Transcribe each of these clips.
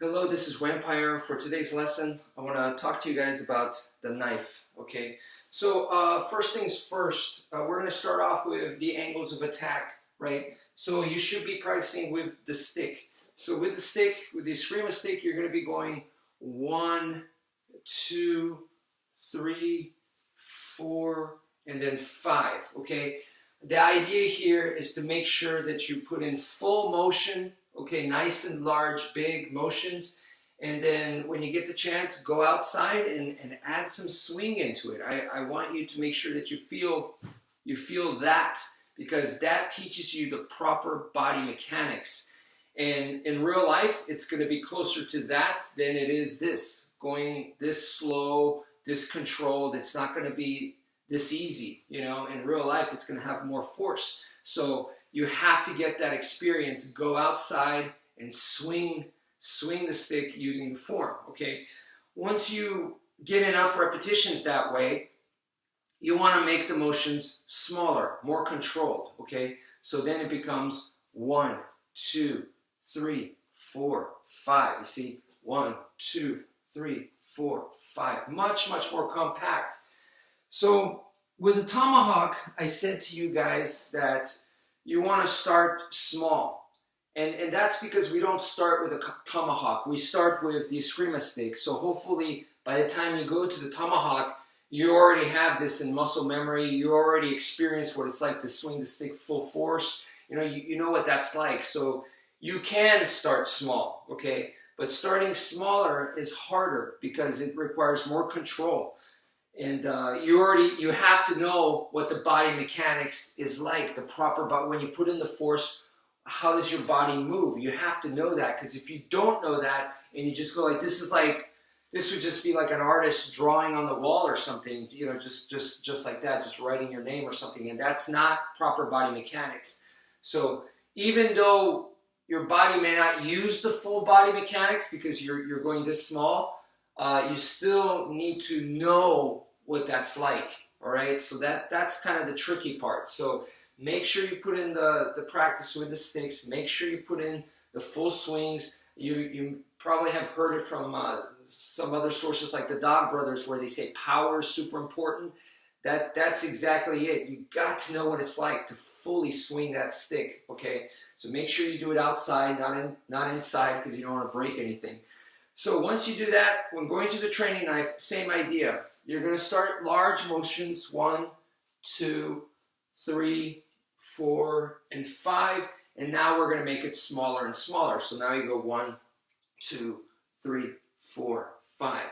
Hello, this is wmpyr. For today's lesson, I want to talk to you guys about the knife. Okay, so first things first, we're going to start off with the angles of attack, right? So you should be practicing with the stick. So with the stick, with the Eskrima stick, you're going to be going 1, 2, 3, 4, and then 5. Okay, the idea here is to make sure that you put in full motion. Okay, nice and large, big motions. And then when you get the chance, go outside and add some swing into it. I want you to make sure that you feel that, because that teaches you the proper body mechanics. And in real life, it's going to be closer to that than it is this. Going this slow, this controlled, it's not going to be this easy. You know, in real life, it's going to have more force. So you have to get that experience. Go outside and swing the stick using the form, okay? Once you get enough repetitions that way, you want to make the motions smaller, more controlled, okay? So then it becomes 1, 2, 3, 4, 5. You see? 1, 2, 3, 4, 5. Much more compact. So with the tomahawk, I said to you guys that you want to start small. And that's because we don't start with a tomahawk. We start with the Eskrima stick. So hopefully by the time you go to the tomahawk, you already have this in muscle memory. You already experienced what it's like to swing the stick full force. You know, you know what that's like. So you can start small, okay? But starting smaller is harder because it requires more control. And you have to know what the body mechanics is like, the proper body. When you put in the force, how does your body move? You have to know that, because if you don't know that and you just go like, this would just be like an artist drawing on the wall or something, you know, just like that, just writing your name or something, and that's not proper body mechanics. So even though your body may not use the full body mechanics because you're going this small, you still need to know what that's like, all right? So that's kind of the tricky part. So make sure you put in the practice with the sticks. Make sure you put in the full swings. You probably have heard it from some other sources like the Dog Brothers, where they say power is super important. That's exactly it. You got to know what it's like to fully swing that stick, okay? So make sure you do it outside, not inside, because you don't want to break anything. So once you do that, when going to the training knife, same idea. You're going to start large motions, 1, 2, 3, 4, and 5. And now we're going to make it smaller and smaller. So now you go 1, 2, 3, 4, 5.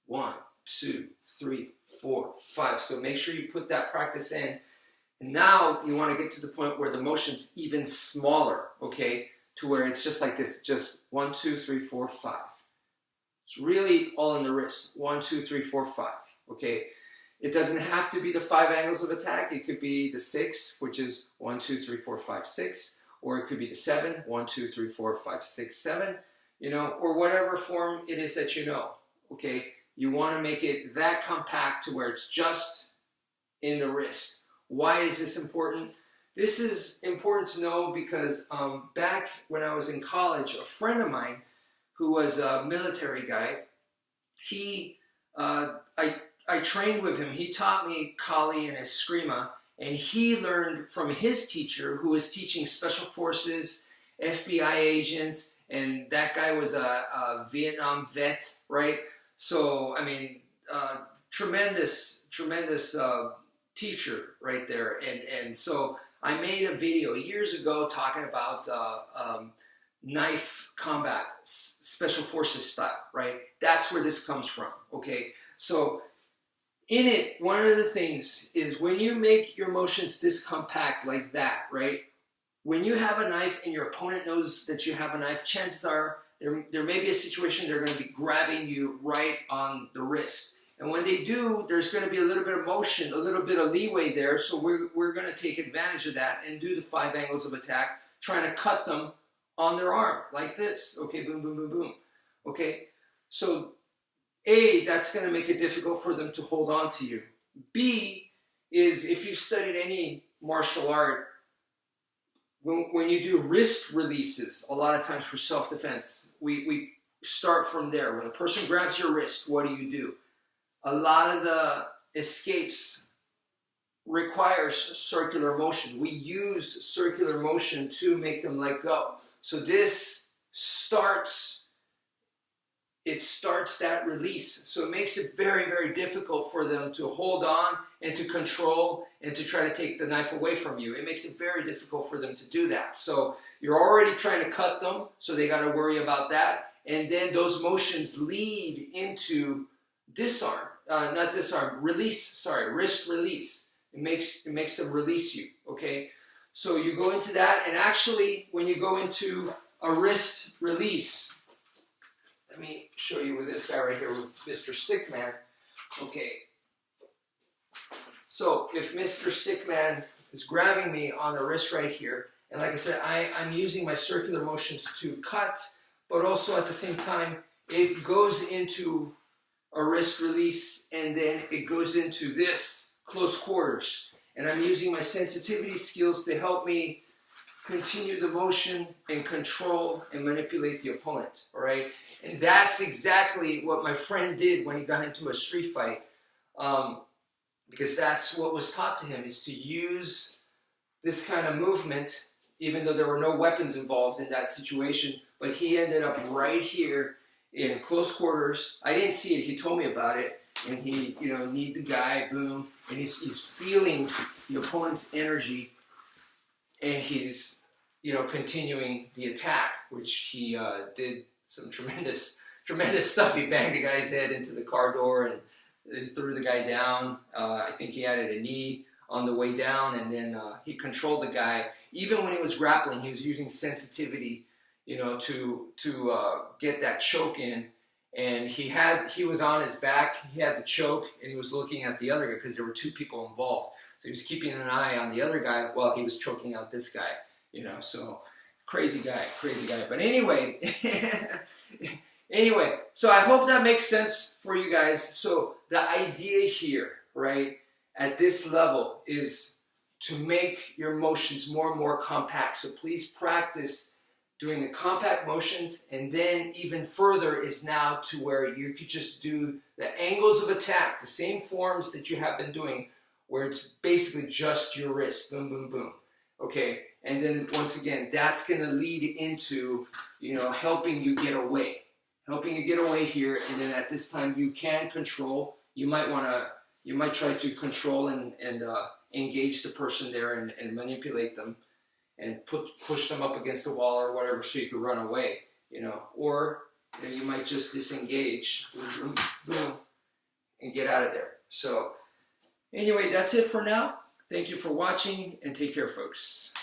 1, 2, 3, 4, 5. So make sure you put that practice in. And now you want to get to the point where the motion's even smaller, okay? To where it's just like this, just 1, 2, 3, 4, 5. It's really all in the wrist. 1, 2, 3, 4, 5. Okay. It doesn't have to be the 5 angles of attack. It could be the 6, which is 1, 2, 3, 4, 5, 6. Or it could be the 7, 1, 2, 3, 4, 5, 6, 7. You know, or whatever form it is that you know. Okay. You want to make it that compact to where it's just in the wrist. Why is this important? This is important to know because back when I was in college, a friend of mine who was a military guy, I trained with him. He taught me Kali and Eskrima, and he learned from his teacher, who was teaching special forces, FBI agents, and that guy was a Vietnam vet, right? So, I mean, tremendous teacher right there. And so I made a video years ago talking about knife combat, special forces style, right? That's where this comes from, okay? So in it, one of the things is when you make your motions this compact like that, right? When you have a knife and your opponent knows that you have a knife, chances are there may be a situation they're going to be grabbing you right on the wrist. And when they do, there's going to be a little bit of motion, a little bit of leeway there, so we're going to take advantage of that and do the 5 angles of attack, trying to cut them on their arm, like this. Okay, boom, boom, boom, boom. Okay, so A, that's going to make it difficult for them to hold on to you. B is, if you've studied any martial art, when you do wrist releases, a lot of times for self-defense, we start from there. When a person grabs your wrist, what do? A lot of the escapes requires circular motion. We use circular motion to make them let go. So this starts that release. So it makes it very, very difficult for them to hold on and to control and to try to take the knife away from you. It makes it very difficult for them to do that. So you're already trying to cut them, so they got to worry about that. And then those motions lead into disarm, not disarm, release, sorry, wrist release. It makes them release you, okay? So you go into that, and actually when you go into a wrist release, let me show you with this guy right here, with Mr. Stickman. Okay. So if Mr. Stickman is grabbing me on the wrist right here, and like I said, I'm using my circular motions to cut, but also at the same time, it goes into a wrist release, and then it goes into this close quarters. And I'm using my sensitivity skills to help me continue the motion and control and manipulate the opponent, all right? And that's exactly what my friend did when he got into a street fight, because that's what was taught to him, is to use this kind of movement, even though there were no weapons involved in that situation, but he ended up right here in close quarters. I didn't see it, he told me about it, and he, you know, kneed the guy, boom, and he's feeling the opponent's energy, and he's, you know, continuing the attack, which he did some tremendous stuff. He banged the guy's head into the car door and threw the guy down. I think he added a knee on the way down, and then he controlled the guy. Even when he was grappling, he was using sensitivity, you know, to get that choke in. And he was on his back, he had the choke, and he was looking at the other guy because there were two people involved. So he was keeping an eye on the other guy while he was choking out this guy, you know, so crazy guy. But anyway, so I hope that makes sense for you guys. So the idea here, right, at this level is to make your motions more and more compact. So please practice doing the compact motions, and then even further is now to where you could just do the angles of attack, the same forms that you have been doing, where it's basically just your wrist, boom, boom, boom, okay? And then once again, that's gonna lead into, you know, helping you get away here, and then at this time you can control. You might try to control and engage the person there and manipulate them, and push them up against the wall or whatever so you can run away, you know. Or you know, you might just disengage, boom, boom, and get out of there. So anyway, that's it for now. Thank you for watching, and take care, folks.